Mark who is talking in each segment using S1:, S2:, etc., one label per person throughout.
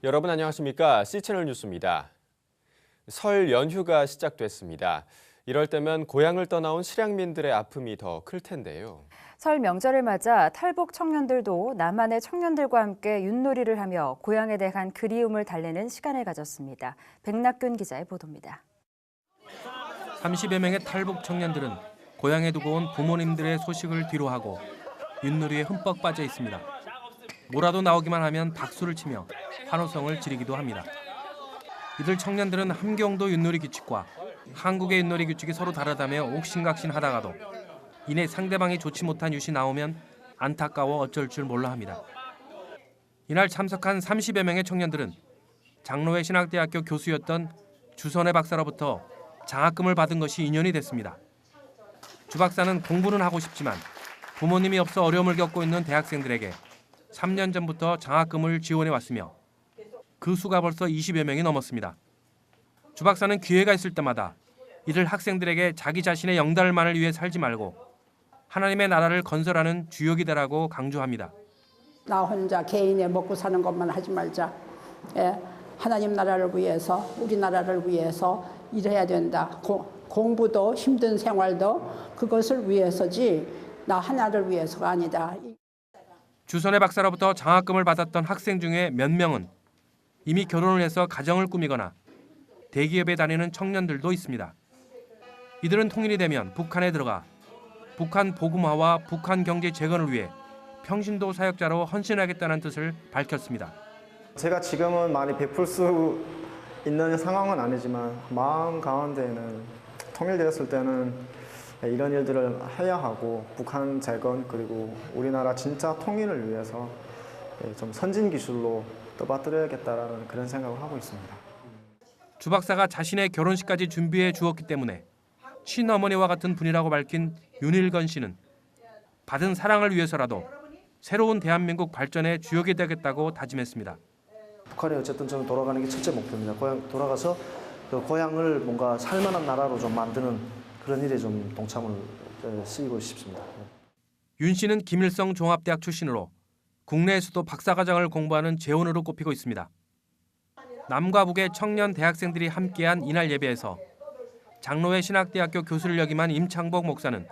S1: 여러분 안녕하십니까? C채널 뉴스입니다. 설 연휴가 시작됐습니다. 이럴 때면 고향을 떠나온 실향민들의 아픔이 더 클 텐데요.
S2: 설 명절을 맞아 탈북 청년들도 남한의 청년들과 함께 윷놀이를 하며 고향에 대한 그리움을 달래는 시간을 가졌습니다. 백낙균 기자의 보도입니다.
S3: 30여 명의 탈북 청년들은 고향에 두고 온 부모님들의 소식을 뒤로하고 윷놀이에 흠뻑 빠져 있습니다. 뭐라도 나오기만 하면 박수를 치며 환호성을 지르기도 합니다. 이들 청년들은 함경도 윷놀이 규칙과 한국의 윷놀이 규칙이 서로 다르다며 옥신각신하다가도 이내 상대방이 좋지 못한 윷이 나오면 안타까워 어쩔 줄 몰라 합니다. 이날 참석한 30여 명의 청년들은 장로회 신학대학교 교수였던 주선혜 박사로부터 장학금을 받은 것이 인연이 됐습니다. 주 박사는 공부는 하고 싶지만 부모님이 없어 어려움을 겪고 있는 대학생들에게 3년 전부터 장학금을 지원해 왔으며 그 수가 벌써 20여 명이 넘었습니다. 주 박사는 기회가 있을 때마다 이들 학생들에게 자기 자신의 영달만을 위해 살지 말고 하나님의 나라를 건설하는 주역이다라고 강조합니다.
S4: 나 혼자 개인의 먹고 사는 것만 하지 말자. 하나님 나라를 위해서, 우리나라를 위해서 일해야 된다. 공부도 힘든 생활도 그것을 위해서지 나 하나를 위해서가 아니다.
S3: 주선혜 박사로부터 장학금을 받았던 학생 중에 몇 명은 이미 결혼을 해서 가정을 꾸미거나 대기업에 다니는 청년들도 있습니다. 이들은 통일이 되면 북한에 들어가 북한 복음화와 북한 경제 재건을 위해 평신도 사역자로 헌신하겠다는 뜻을 밝혔습니다.
S5: 제가 지금은 많이 베풀 수 있는 상황은 아니지만 마음 가운데는 통일되었을 때는 이런 일들을 해야 하고 북한 재건 그리고 우리나라 진짜 통일을 위해서 좀 선진 기술로 떠받들여야겠다라는 그런 생각을 하고 있습니다.
S3: 주 박사가 자신의 결혼식까지 준비해 주었기 때문에 친어머니와 같은 분이라고 밝힌 윤일건 씨는 받은 사랑을 위해서라도 새로운 대한민국 발전에 주역이 되겠다고 다짐했습니다.
S6: 북한에 어쨌든 저는 돌아가는 게 첫째 목표입니다. 고향 돌아가서 그 고향을 뭔가 살만한 나라로 좀 만드는 그런 일에 좀 동참을 쓰이고 싶습니다.
S3: 윤 씨는 김일성 종합대학 출신으로 국내에서도 박사과정을 공부하는 재원으로 꼽히고 있습니다. 남과 북의 청년 대학생들이 함께한 이날 예배에서 장로회 신학대학교 교수를 역임한 임창복 목사는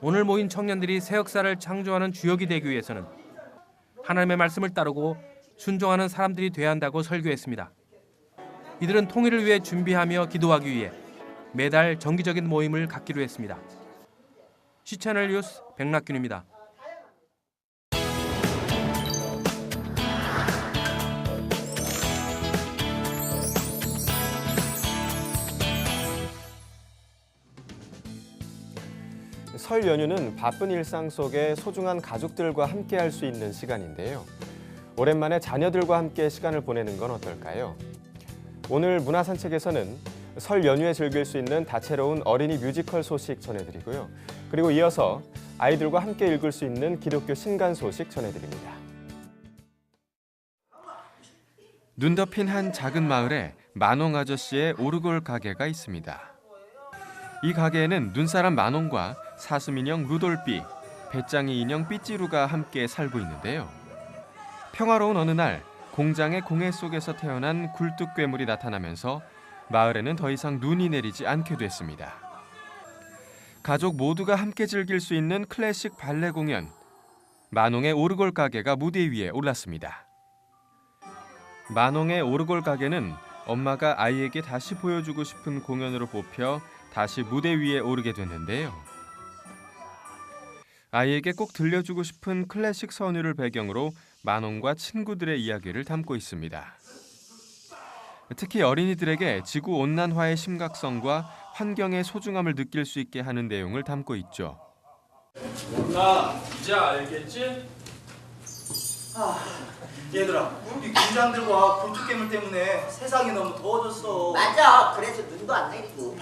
S3: 오늘 모인 청년들이 새 역사를 창조하는 주역이 되기 위해서는 하나님의 말씀을 따르고 순종하는 사람들이 돼야 한다고 설교했습니다. 이들은 통일을 위해 준비하며 기도하기 위해 매달 정기적인 모임을 갖기로 했습니다. C채널 뉴스 백낙균입니다.
S1: 설 연휴는 바쁜 일상 속에 소중한 가족들과 함께 할 수 있는 시간인데요. 오랜만에 자녀들과 함께 시간을 보내는 건 어떨까요? 오늘 문화산책에서는 설 연휴에 즐길 수 있는 다채로운 어린이 뮤지컬 소식 전해드리고요. 그리고 이어서 아이들과 함께 읽을 수 있는 기독교 신간 소식 전해드립니다. 눈 덮인 한 작은 마을에 만홍 아저씨의 오르골 가게가 있습니다. 이 가게에는 눈사람 만홍과 사슴 인형 루돌비, 배짱이 인형 삐찌루가 함께 살고 있는데요. 평화로운 어느 날 공장의 공해 속에서 태어난 굴뚝괴물이 나타나면서 마을에는 더 이상 눈이 내리지 않게 됐습니다. 가족 모두가 함께 즐길 수 있는 클래식 발레 공연, 만홍의 오르골 가게가 무대 위에 올랐습니다. 만홍의 오르골 가게는 엄마가 아이에게 다시 보여주고 싶은 공연으로 뽑혀 다시 무대 위에 오르게 됐는데요. 아이에게 꼭 들려주고 싶은 클래식 선율을 배경으로 만홍과 친구들의 이야기를 담고 있습니다. 특히 어린이들에게 지구온난화의 심각성과 환경의 소중함을 느낄 수 있게 하는 내용을 담고 있죠.
S7: 나 이제 알겠지?
S8: 얘들아, 이 공장들과 굴뚝괴물 때문에 세상이 너무 더워졌어.
S9: 맞아. 그래서 눈도 안 내리고.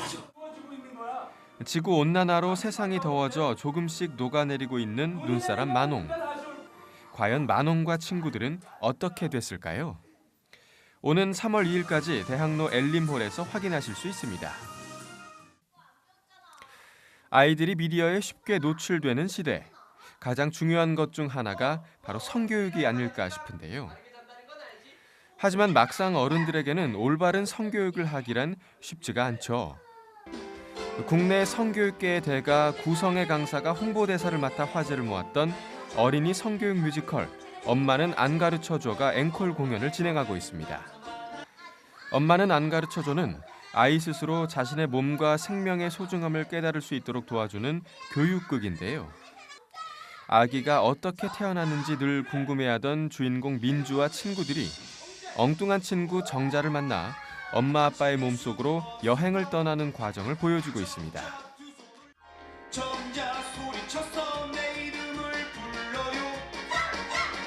S1: 지구온난화로 세상이 더워져 조금씩 녹아내리고 있는 눈사람 만홍. 과연 만홍과 친구들은 어떻게 됐을까요? 오는 3월 2일까지 대학로 엘림홀에서 확인하실 수 있습니다. 아이들이 미디어에 쉽게 노출되는 시대. 가장 중요한 것 중 하나가 바로 성교육이 아닐까 싶은데요. 하지만 막상 어른들에게는 올바른 성교육을 하기란 쉽지가 않죠. 국내 성교육계의 대가 구성의 강사가 홍보대사를 맡아 화제를 모았던 어린이 성교육 뮤지컬 엄마는 안 가르쳐줘가 앵콜 공연을 진행하고 있습니다. 엄마는 안 가르쳐줘는 아이 스스로 자신의 몸과 생명의 소중함을 깨달을 수 있도록 도와주는 교육극인데요. 아기가 어떻게 태어났는지 늘 궁금해하던 주인공 민주와 친구들이 엉뚱한 친구 정자를 만나 엄마 아빠의 몸속으로 여행을 떠나는 과정을 보여주고 있습니다.
S7: 정자 소리쳐서 내 이름을 불러요.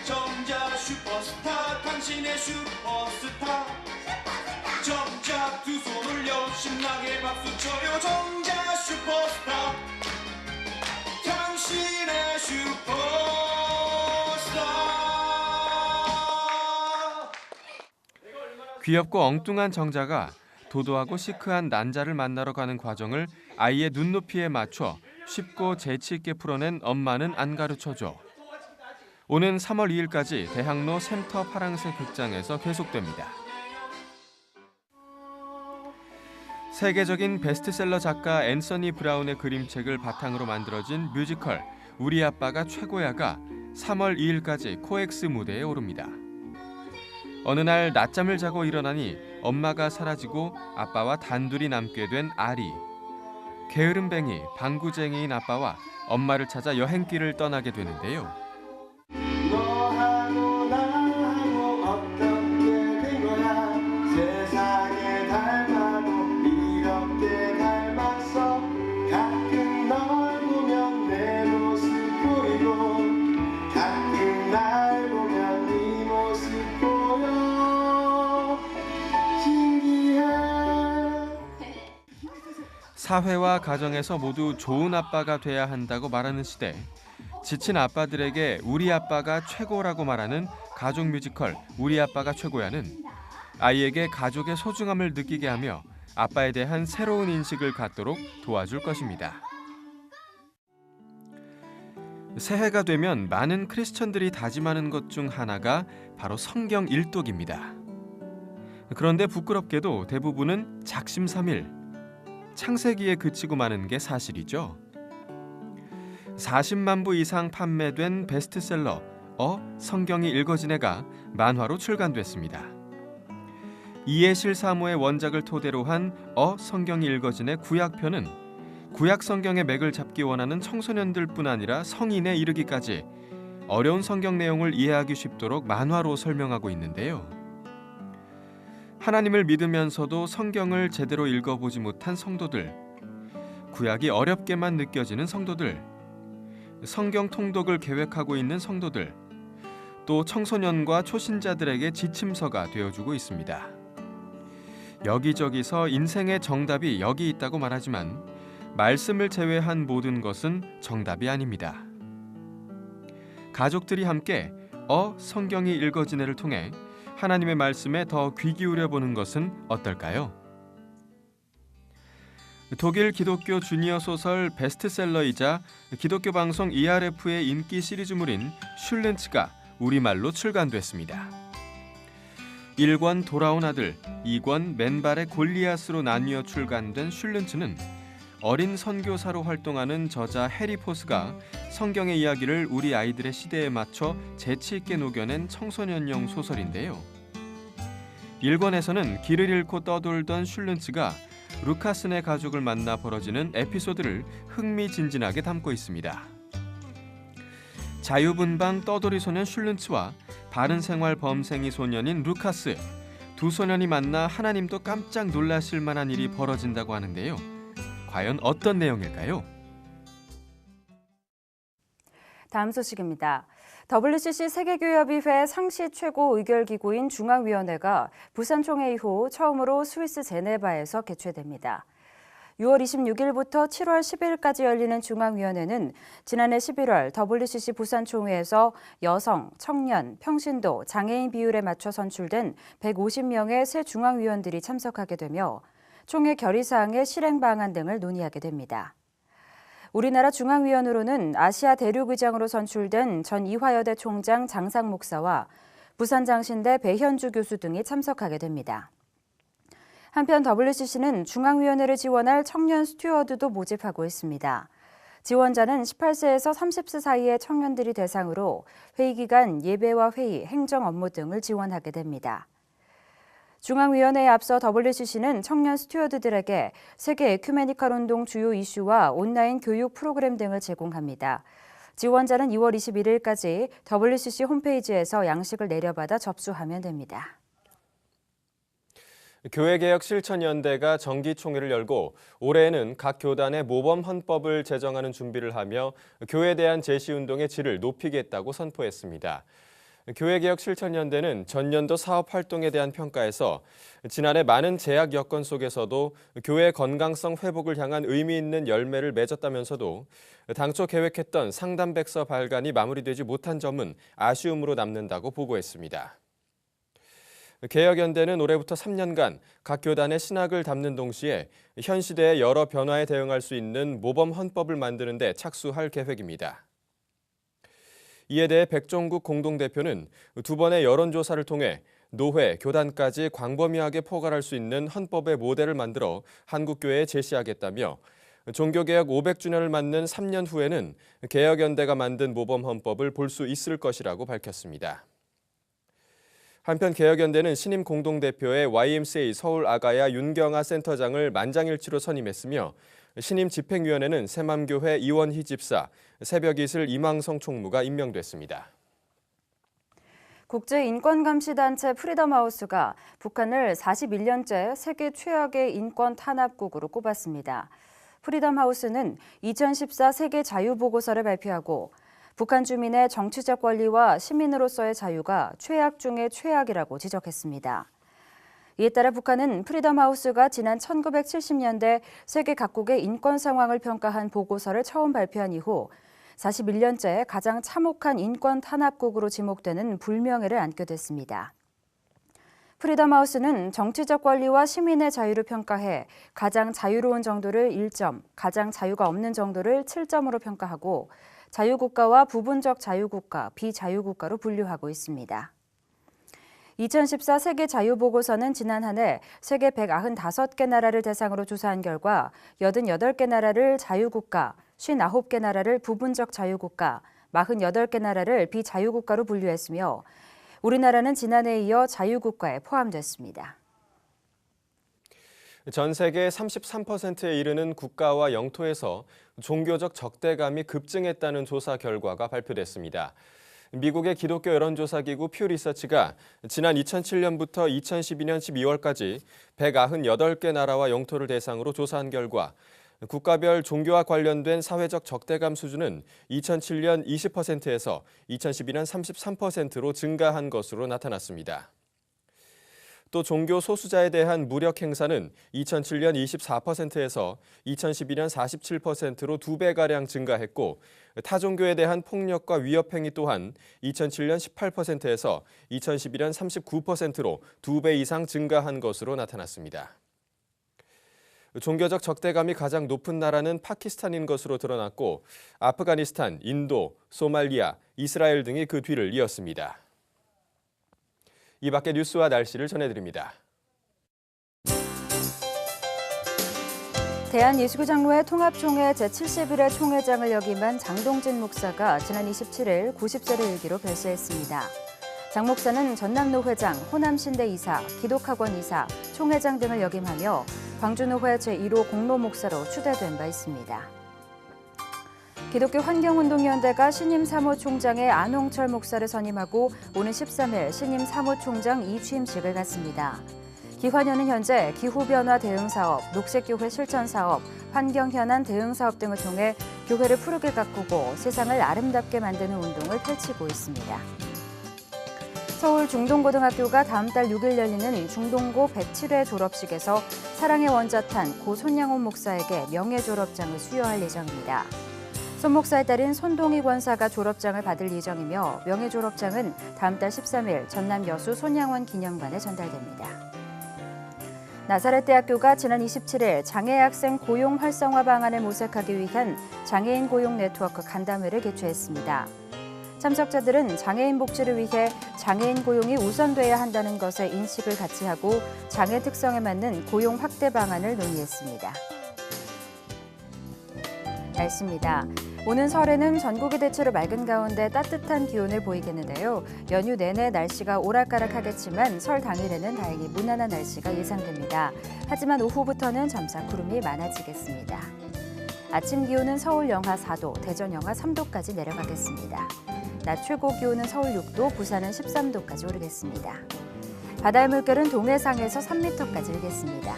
S7: 정자 슈퍼스타 당신의 슈퍼스타. 정자 두 손 올려 신나게 박수 쳐요. 정자 슈퍼스타 당신의 슈퍼스타.
S1: 귀엽고 엉뚱한 정자가 도도하고 시크한 난자를 만나러 가는 과정을 아이의 눈높이에 맞춰 쉽고 재치 있게 풀어낸 엄마는 안 가르쳐줘. 오는 3월 2일까지 대학로 샘터 파랑새 극장에서 계속됩니다. 세계적인 베스트셀러 작가 앤서니 브라운의 그림책을 바탕으로 만들어진 뮤지컬 우리 아빠가 최고야가 3월 2일까지 코엑스 무대에 오릅니다. 어느 날 낮잠을 자고 일어나니 엄마가 사라지고 아빠와 단둘이 남게 된 아리. 게으름뱅이, 방구쟁이인 아빠와 엄마를 찾아 여행길을 떠나게 되는데요.
S7: 너하고 나하고 어떻게 된 거야. 세상에 닮아도 이렇게 닮았어. 가끔 널 보면 내 모습 보이고 가끔 날 보면 네 모습 보여. 신기해.
S1: 사회와 가정에서 모두 좋은 아빠가 돼야 한다고 말하는 시대. 지친 아빠들에게 우리 아빠가 최고라고 말하는 가족 뮤지컬 우리 아빠가 최고야는 아이에게 가족의 소중함을 느끼게 하며 아빠에 대한 새로운 인식을 갖도록 도와줄 것입니다. 새해가 되면 많은 크리스천들이 다짐하는 것 중 하나가 바로 성경 일독입니다. 그런데 부끄럽게도 대부분은 작심삼일, 창세기에 그치고 마는 게 사실이죠. 40만 부 이상 판매된 베스트셀러 성경이 읽어진 해가 만화로 출간됐습니다. 이해실 사모의 원작을 토대로 한 성경이 읽어진 해 구약편은 구약 성경의 맥을 잡기 원하는 청소년들뿐 아니라 성인에 이르기까지 어려운 성경 내용을 이해하기 쉽도록 만화로 설명하고 있는데요. 하나님을 믿으면서도 성경을 제대로 읽어보지 못한 성도들, 구약이 어렵게만 느껴지는 성도들, 성경 통독을 계획하고 있는 성도들, 또 청소년과 초신자들에게 지침서가 되어주고 있습니다. 여기저기서 인생의 정답이 여기 있다고 말하지만 말씀을 제외한 모든 것은 정답이 아닙니다. 가족들이 함께 성경이 읽어진 해를 통해 하나님의 말씀에 더 귀 기울여 보는 것은 어떨까요? 독일 기독교 주니어 소설 베스트셀러이자 기독교 방송 ERF의 인기 시리즈물인 슐렌츠가 우리말로 출간됐습니다. 1권 돌아온 아들, 2권 맨발의 골리앗으로 나뉘어 출간된 슐렌츠는 어린 선교사로 활동하는 저자 해리 포스가 성경의 이야기를 우리 아이들의 시대에 맞춰 재치 있게 녹여낸 청소년용 소설인데요. 1권에서는 길을 잃고 떠돌던 슐렌츠가 루카슨의 가족을 만나 벌어지는 에피소드를 흥미진진하게 담고 있습니다. 자유분방 떠돌이 소년 슐렌츠와 바른생활 범생이 소년인 루카스, 두 소년이 만나 하나님도 깜짝 놀라실 만한 일이 벌어진다고 하는데요. 과연 어떤 내용일까요?
S2: 다음 소식입니다. WCC 세계교회협의회 상시 최고 의결기구인 중앙위원회가 부산총회 이후 처음으로 스위스 제네바에서 개최됩니다. 6월 26일부터 7월 10일까지 열리는 중앙위원회는 지난해 11월 WCC 부산총회에서 여성, 청년, 평신도, 장애인 비율에 맞춰 선출된 150명의 새 중앙위원들이 참석하게 되며 총회 결의사항의 실행 방안 등을 논의하게 됩니다. 우리나라 중앙위원으로는 아시아 대륙의장으로 선출된 전 이화여대 총장 장상 목사와 부산장신대 배현주 교수 등이 참석하게 됩니다. 한편 WCC는 중앙위원회를 지원할 청년 스튜어드도 모집하고 있습니다. 지원자는 18세에서 30세 사이의 청년들이 대상으로 회의 기간 예배와 회의, 행정 업무 등을 지원하게 됩니다. 중앙위원회에 앞서 WCC는 청년 스튜어드들에게 세계 에큐메니컬 운동 주요 이슈와 온라인 교육 프로그램 등을 제공합니다. 지원자는 2월 21일까지 WCC 홈페이지에서 양식을 내려받아 접수하면 됩니다.
S1: 교회개혁 실천연대가 정기총회를 열고 올해에는 각 교단의 모범 헌법을 제정하는 준비를 하며 교회에 대한 제시운동의 질을 높이겠다고 선포했습니다. 교회개혁 실천연대는 전년도 사업 활동에 대한 평가에서 지난해 많은 제약 여건 속에서도 교회 건강성 회복을 향한 의미 있는 열매를 맺었다면서도 당초 계획했던 상담백서 발간이 마무리되지 못한 점은 아쉬움으로 남는다고 보고했습니다. 개혁연대는 올해부터 3년간 각 교단의 신학을 담는 동시에 현 시대의 여러 변화에 대응할 수 있는 모범 헌법을 만드는 데 착수할 계획입니다. 이에 대해 백종국 공동대표는 두 번의 여론조사를 통해 노회, 교단까지 광범위하게 포괄할 수 있는 헌법의 모델을 만들어 한국교회에 제시하겠다며 종교개혁 500주년을 맞는 3년 후에는 개혁연대가 만든 모범 헌법을 볼 수 있을 것이라고 밝혔습니다. 한편 개혁연대는 신임 공동대표의 YMCA 서울 아가야 윤경아 센터장을 만장일치로 선임했으며 신임 집행위원회는 새맘교회 이원희 집사, 새벽이슬 이망성 총무가 임명됐습니다.
S2: 국제인권감시단체 프리덤하우스가 북한을 41년째 세계 최악의 인권 탄압국으로 꼽았습니다. 프리덤하우스는 2014 세계 자유보고서를 발표하고 북한 주민의 정치적 권리와 시민으로서의 자유가 최악 중의 최악이라고 지적했습니다. 이에 따라 북한은 프리덤하우스가 지난 1970년대 세계 각국의 인권 상황을 평가한 보고서를 처음 발표한 이후 41년째 가장 참혹한 인권 탄압국으로 지목되는 불명예를 안게 됐습니다. 프리덤하우스는 정치적 권리와 시민의 자유를 평가해 가장 자유로운 정도를 1점, 가장 자유가 없는 정도를 7점으로 평가하고 자유국가와 부분적 자유국가, 비자유국가로 분류하고 있습니다. 2014 세계 자유보고서는 지난 한 해 세계 195개 나라를 대상으로 조사한 결과 88개 나라를 자유국가, 59개 나라를 부분적 자유국가, 48개 나라를 비자유국가로 분류했으며 우리나라는 지난해에 이어 자유국가에 포함됐습니다.
S1: 전 세계 33%에 이르는 국가와 영토에서 종교적 적대감이 급증했다는 조사 결과가 발표됐습니다. 미국의 기독교 여론조사기구 퓨 리서치가 지난 2007년부터 2012년 12월까지 198개 나라와 영토를 대상으로 조사한 결과 국가별 종교와 관련된 사회적 적대감 수준은 2007년 20%에서 2012년 33%로 증가한 것으로 나타났습니다. 또 종교 소수자에 대한 무력 행사는 2007년 24%에서 2012년 47%로 2배가량 증가했고 타종교에 대한 폭력과 위협 행위 또한 2007년 18%에서 2012년 39%로 2배 이상 증가한 것으로 나타났습니다. 종교적 적대감이 가장 높은 나라는 파키스탄인 것으로 드러났고 아프가니스탄, 인도, 소말리아, 이스라엘 등이 그 뒤를 이었습니다. 이 밖의 뉴스와 날씨를 전해드립니다.
S2: 대한예수교장로회 통합총회 제71회 총회장을 역임한 장동진 목사가 지난 27일 90세를 일기로 별세했습니다. 장 목사는 전남노회장, 호남신대 이사, 기독학원 이사, 총회장 등을 역임하며 광주노회 제1호 공로목사로 추대된 바 있습니다. 기독교 환경운동위원회가 신임 사무총장의 안홍철 목사를 선임하고 오는 13일 신임 사무총장 이취임식을 갖습니다. 기환위원회는 현재 기후변화 대응사업, 녹색교회 실천사업, 환경현안 대응사업 등을 통해 교회를 푸르게 가꾸고 세상을 아름답게 만드는 운동을 펼치고 있습니다. 서울 중동고등학교가 다음 달 6일 열리는 중동고 107회 졸업식에서 사랑의 원자탄 고 손양훈 목사에게 명예졸업장을 수여할 예정입니다. 손 목사의 딸인 손동희 권사가 졸업장을 받을 예정이며 명예졸업장은 다음 달 13일 전남 여수 손양원 기념관에 전달됩니다. 나사렛대학교가 지난 27일 장애 학생 고용 활성화 방안을 모색하기 위한 장애인 고용 네트워크 간담회를 개최했습니다. 참석자들은 장애인 복지를 위해 장애인 고용이 우선돼야 한다는 것에 인식을 같이 하고 장애 특성에 맞는 고용 확대 방안을 논의했습니다. 날씨입니다. 오는 설에는 전국이 대체로 맑은 가운데 따뜻한 기온을 보이겠는데요. 연휴 내내 날씨가 오락가락하겠지만 설 당일에는 다행히 무난한 날씨가 예상됩니다. 하지만 오후부터는 점차 구름이 많아지겠습니다. 아침 기온은 서울 영하 4도, 대전 영하 3도까지 내려가겠습니다. 낮 최고 기온은 서울 6도, 부산은 13도까지 오르겠습니다. 바다의 물결은 동해상에서 3m까지 일겠습니다.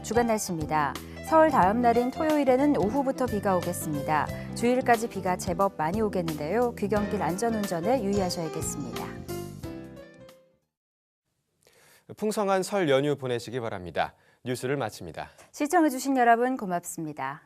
S2: 주간 날씨입니다. 서울 다음 날인 토요일에는 오후부터 비가 오겠습니다. 주일까지 비가 제법 많이 오겠는데요. 귀경길 안전운전에 유의하셔야겠습니다.
S1: 풍성한 설 연휴 보내시기 바랍니다. 뉴스를 마칩니다.
S2: 시청해주신 여러분 고맙습니다.